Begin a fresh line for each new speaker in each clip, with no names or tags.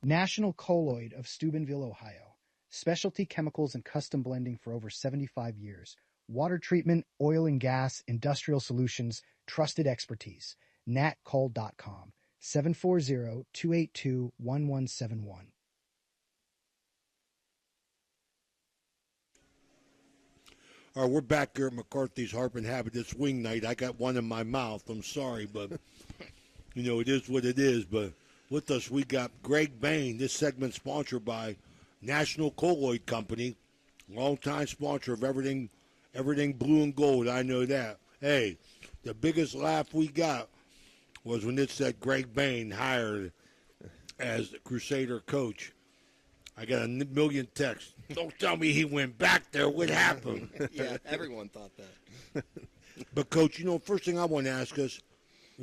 National Colloid of Steubenville, Ohio. Specialty chemicals and custom blending for over 75 years. Water treatment, oil and gas, industrial solutions, trusted expertise. natcol.com. 740-282-1171.
All right, we're back here at McCarthy's Harp and Habitat Swing Night. I got one in my mouth. I'm sorry, but, it is what it is. But with us, we got Greg Bahen. This segment sponsored by National Colloid Company, longtime sponsor of everything blue and gold. I know that. Hey, the biggest laugh we got was when it said Greg Bahen hired as the Crusader coach. I got a million texts. Don't tell me he went back there. What happened?
Yeah, everyone thought that.
But, Coach, first thing I want to ask us,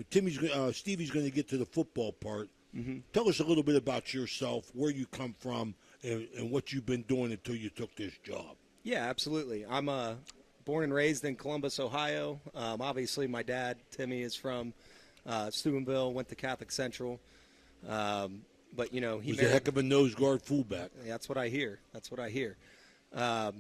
Stevie's going to get to the football part.
Mm-hmm.
Tell us a little bit about yourself, where you come from, and what you've been doing until you took this job.
Yeah, absolutely. I'm born and raised in Columbus, Ohio. Obviously, my dad, Timmy, is from Steubenville, went to Catholic Central. But, he
was a heck of a nose guard fullback.
That's what I hear. But,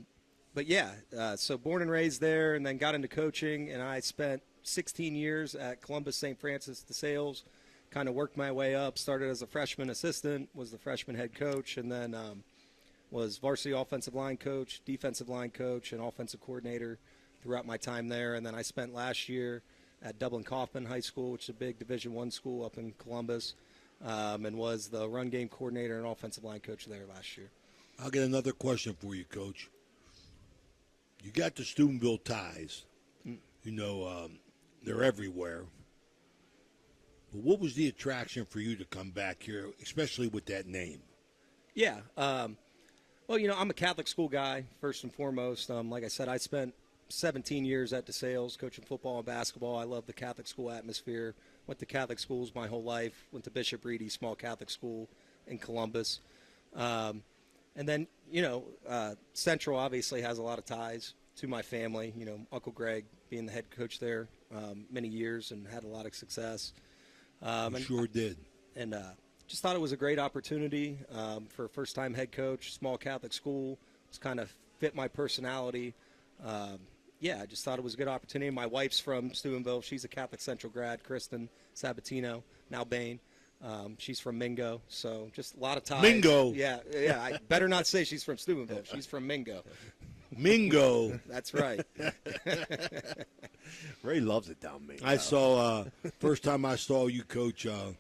yeah, so born and raised there, and then got into coaching, and I spent 16 years at Columbus St. Francis de Sales, kind of worked my way up, started as a freshman assistant, was the freshman head coach, and then was varsity offensive line coach, defensive line coach, and offensive coordinator throughout my time there. And then I spent last year at Dublin Kaufman High School, which is a big Division I school up in Columbus, and was the run game coordinator and offensive line coach there last year.
I'll get another question for you, Coach. You got the Steubenville ties. They're everywhere. But what was the attraction for you to come back here, especially with that name?
Yeah. Well, I'm a Catholic school guy, first and foremost. Like I said, I spent 17 years at DeSales coaching football and basketball. I love the Catholic school atmosphere. Went to Catholic schools my whole life. Went to Bishop Reedy, small Catholic school in Columbus. And then, Central obviously has a lot of ties to my family. Uncle Greg being the head coach there many years and had a lot of success.
Sure did.
And just thought it was a great opportunity for a first-time head coach, small Catholic school. It's kind of fit my personality. I just thought it was a good opportunity. My wife's from Steubenville. She's a Catholic Central grad, Kristen Sabatino, now Bahen. She's from Mingo, so just a lot of ties.
Mingo?
Yeah. I better not say she's from Steubenville. She's from Mingo.
Mingo.
That's right.
Ray loves it down Mingo.
I saw, first time I saw you, Coach, I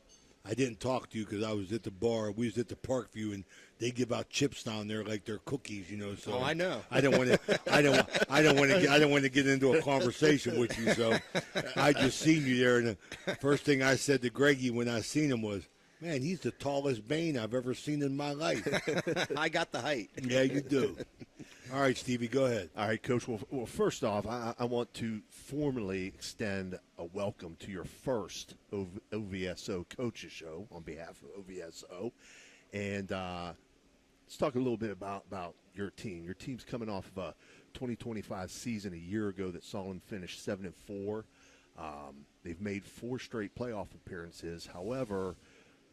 didn't talk to you because I was at the bar. We was at the Parkview, and they give out chips down there like they're cookies, So
I know.
I don't want to. I don't want to get into a conversation with you. So I just seen you there, and the first thing I said to Greggy when I seen him was, "Man, he's the tallest Bahen I've ever seen in my life."
I got the height.
Yeah, you do. All right, Stevie, go ahead.
All right, Coach. Well first off, I want to formally extend a welcome to your first OVSO Coaches Show on behalf of OVSO. And let's talk a little bit about your team. Your team's coming off of a 2025 season a year ago that saw them finish 7-4. They've made 4 straight playoff appearances. However,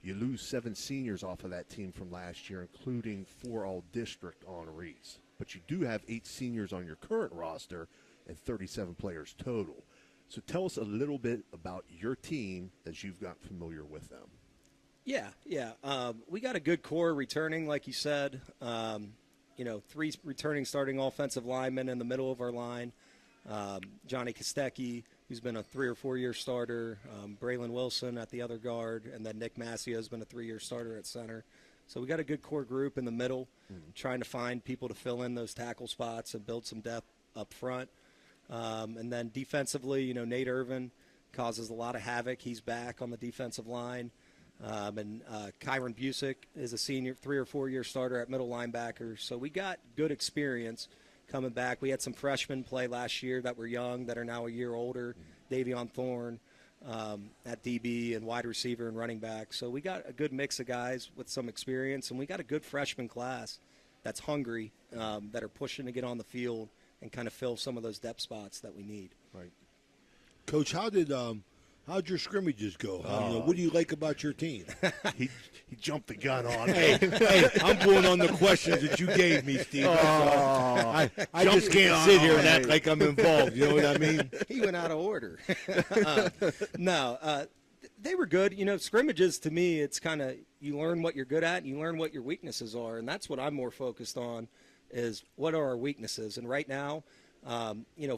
you lose 7 seniors off of that team from last year, including 4 all-district honorees. But you do have 8 seniors on your current roster and 37 players total. So tell us a little bit about your team as you've got familiar with them.
Yeah. We got a good core returning, like you said. 3 returning starting offensive linemen in the middle of our line. Johnny Kostecki, who's been a 3 or 4 year starter. Braylon Wilson at the other guard. And then Nick Massio has been a 3-year starter at center. So we got a good core group in the middle, trying to find people to fill in those tackle spots and build some depth up front. And then defensively, Nate Irvin causes a lot of havoc. He's back on the defensive line. And Kyron Busick is a senior, 3 or 4 year starter at middle linebacker. So we got good experience coming back. We had some freshmen play last year that were young that are now a year older. Davion Thorne at DB and wide receiver and running back. So we got a good mix of guys with some experience, and we got a good freshman class that's hungry, that are pushing to get on the field and kind of fill some of those depth spots that we need.
Right.
Coach, how did how'd your scrimmages go? What do you like about your team?
He jumped the gun on me.
Hey, I'm going on the questions that you gave me, Steve. I just can't sit here and act like I'm involved. You know what I mean?
He went out of order. They were good. Scrimmages, to me, it's kind of you learn what you're good at and you learn what your weaknesses are, and that's what I'm more focused on is what are our weaknesses. And right now,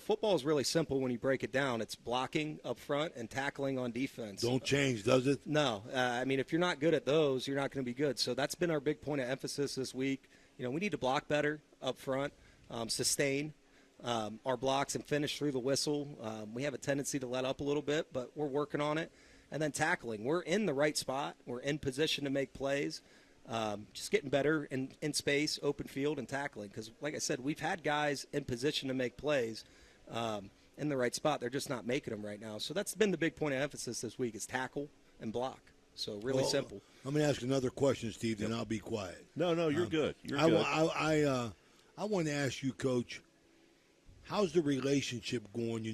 football is really simple when you break it down. It's blocking up front and tackling on defense.
Don't change, does it?
No. If you're not good at those, you're not going to be good. So that's been our big point of emphasis this week. We need to block better up front, sustain our blocks and finish through the whistle. We have a tendency to let up a little bit, but we're working on it. And then tackling. We're in the right spot. We're in position to make plays. Just getting better in space, open field, and tackling. Because, like I said, we've had guys in position to make plays in the right spot. They're just not making them right now. So that's been the big point of emphasis this week is tackle and block. So really simple.
I'm going to ask another question, Steve, then I'll be quiet.
No, you're good. You're
good. I want to ask you, Coach, how's the relationship going?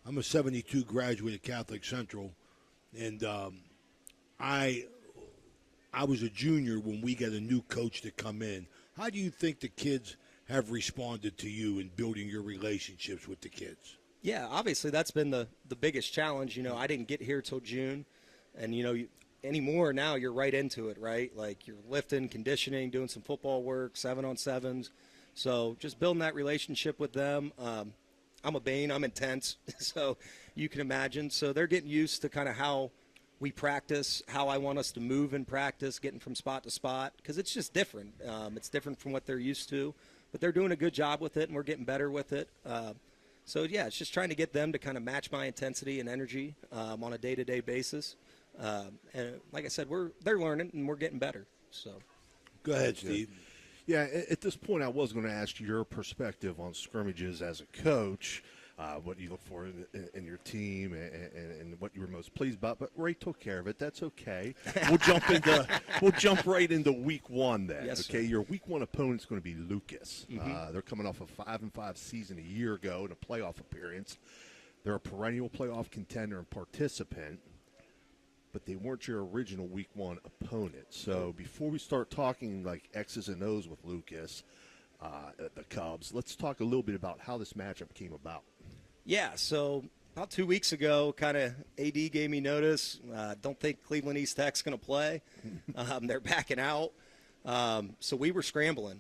I'm a 72 graduate at Catholic Central, and I was a junior when we got a new coach to come in. How do you think the kids have responded to you in building your relationships with the kids?
Yeah, obviously that's been the biggest challenge. I didn't get here till June, and anymore now you're right into it, right? Like you're lifting, conditioning, doing some football work, 7-on-7s. So just building that relationship with them. I'm a Bahen. I'm intense, so you can imagine. So they're getting used to kind of how we practice, how I want us to move in practice, getting from spot to spot, because it's just different. It's different from what they're used to, but they're doing a good job with it, and we're getting better with it. It's just trying to get them to kind of match my intensity and energy on a day-to-day basis. And like I said, they're learning, and we're getting better. So,
go ahead, Steve.
Yeah, at this point, I was going to ask your perspective on scrimmages as a coach, what you look for in your team, and what you were most pleased about. But Ray took care of it. That's okay. We'll jump right into week one then.
Yes,
okay,
sir.
Your week one opponent's going to be Lucas.
Mm-hmm.
They're coming off a 5-5 season a year ago in a playoff appearance. They're a perennial playoff contender and participant, but they weren't your original week one opponent. So before we start talking like X's and O's with Lucas, the Cubs, let's talk a little bit about how this matchup came about.
Yeah, so about 2 weeks ago, kind of AD gave me notice. Don't think Cleveland East Tech's going to play. They're backing out. So we were scrambling.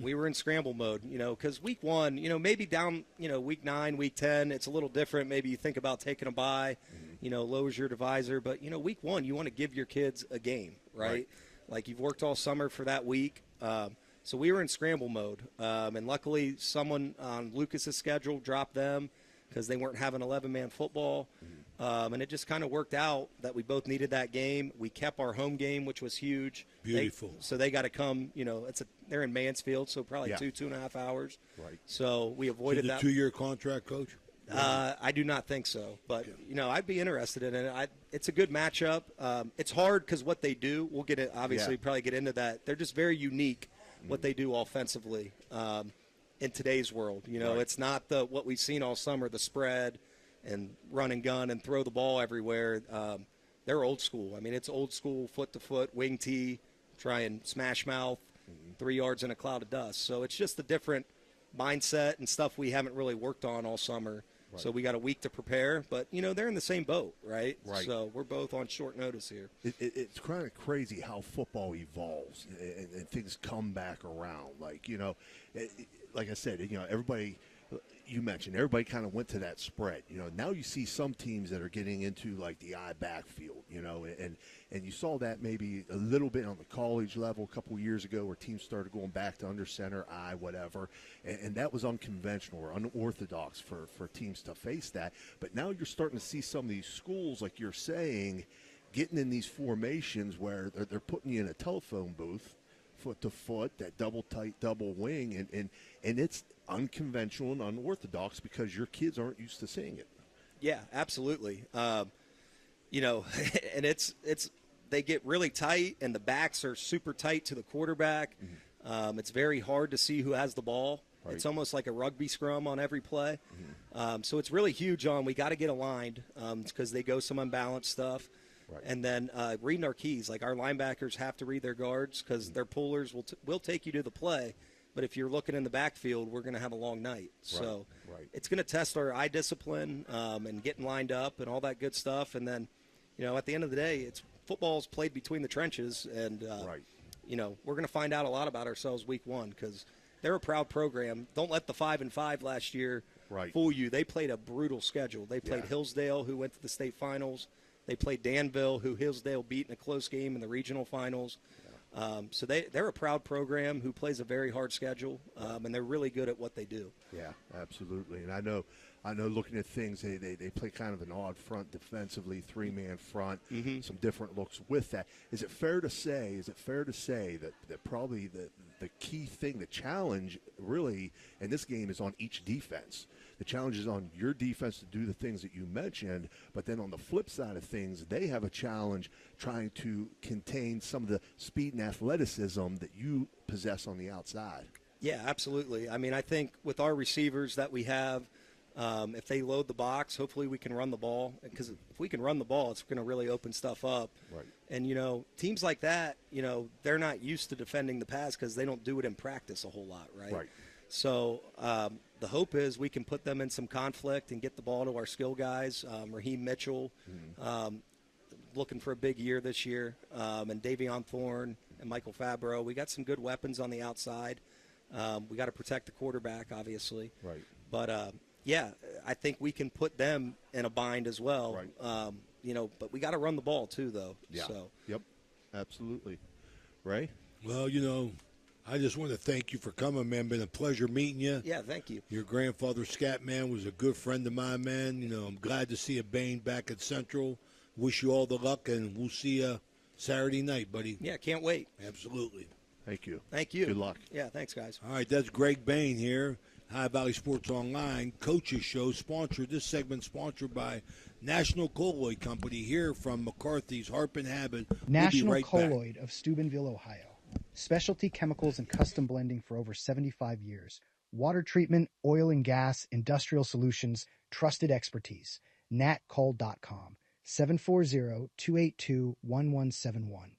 We were in scramble mode, because week one, maybe down, week 9, week 10, it's a little different. Maybe you think about taking a bye, lowers your divisor. But, week one, you want to give your kids a game, right? Like you've worked all summer for that week. So we were in scramble mode. And luckily someone on Lucas's schedule dropped them because they weren't having 11-man football. And it just kind of worked out that we both needed that game. We kept our home game, which was huge.
Beautiful.
So they got to come, they're in Mansfield, so probably 2.5 hours.
Right.
So we avoided that.
Is it a 2-year contract, Coach?
I do not think so. But, I'd be interested in it. It's a good matchup. It's hard because what they do, we'll get it, obviously, probably get into that. They're just very unique, what they do offensively in today's world. It's not what we've seen all summer, the spread and run and gun and throw the ball everywhere. They're old school. It's old school, foot-to-foot, wing tee, try and smash mouth, 3 yards in a cloud of dust. So it's just a different mindset and stuff we haven't really worked on all summer. Right. So we got a week to prepare. But, they're in the same boat, right? So we're both on short notice here.
It's kind of crazy how football evolves and things come back around. Like I said, everybody – you mentioned everybody kind of went to that spread. Now you see some teams that are getting into like the I backfield, and you saw that maybe a little bit on the college level a couple of years ago where teams started going back to under center, I, whatever, and that was unconventional or unorthodox for teams to face that. But now you're starting to see some of these schools, like you're saying, getting in these formations where they're putting you in a telephone booth, foot to foot, that double tight, double wing, and it's unconventional and unorthodox because your kids aren't used to seeing it.
Yeah, absolutely. And it's they get really tight, and the backs are super tight to the quarterback. It's very hard to see who has the ball. Right. It's almost like a rugby scrum on every play. So it's really huge on we got to get aligned because they go some unbalanced stuff.
Right.
And then reading our keys. Like our linebackers have to read their guards because their pullers will take you to the play. But if you're looking in the backfield, we're going to have a long night. So it's going to test our eye discipline and getting lined up and all that good stuff. And then, at the end of the day, football's played between the trenches. And, we're going to find out a lot about ourselves week one because they're a proud program. Don't let the 5-5 last year fool you. They played a brutal schedule. They played Hillsdale, who went to the state finals. They played Danville, who Hillsdale beat in a close game in the regional finals. So they're a proud program who plays a very hard schedule, and they're really good at what they do.
Yeah, absolutely. And I know looking at things, they play kind of an odd front defensively, three-man front, some different looks with that. Is it fair to say that probably the key thing, the challenge really in this game is on each defense? The challenge is on your defense to do the things that you mentioned, but then on the flip side of things, they have a challenge trying to contain some of the speed and athleticism that you possess on the outside.
Yeah, absolutely. I mean, I think with our receivers that we have, if they load the box, hopefully we can run the ball. Because if we can run the ball, it's going to really open stuff up.
Right.
And, teams like that, they're not used to defending the pass because they don't do it in practice a whole lot, right?
Right.
So the hope is we can put them in some conflict and get the ball to our skill guys. Raheem Mitchell, looking for a big year this year, and Davion Thorne and Michael Fabro. We got some good weapons on the outside. We got to protect the quarterback, obviously.
Right.
But, I think we can put them in a bind as well.
Right.
But we got to run the ball too, though.
Yeah.
So.
Yep. Absolutely. Ray?
Well, I just want to thank you for coming, man. Been a pleasure meeting you.
Yeah, thank you.
Your grandfather, Scat Man, was a good friend of mine, man. I'm glad to see a Bahen back at Central. Wish you all the luck, and we'll see you Saturday night, buddy.
Yeah, can't wait.
Absolutely.
Thank you.
Thank you.
Good luck.
Yeah, thanks, guys.
All right, that's Greg Bahen here. High Valley Sports Online Coaches Show sponsored. This segment sponsored by National Colloid Company here from McCarthy's Harp and Habit.
National
we'll be right
Colloid
back.
of Steubenville, Ohio. Specialty chemicals and custom blending for over 75 years. Water treatment, oil and gas, industrial solutions, trusted expertise. natcol.com. 740-282-1171.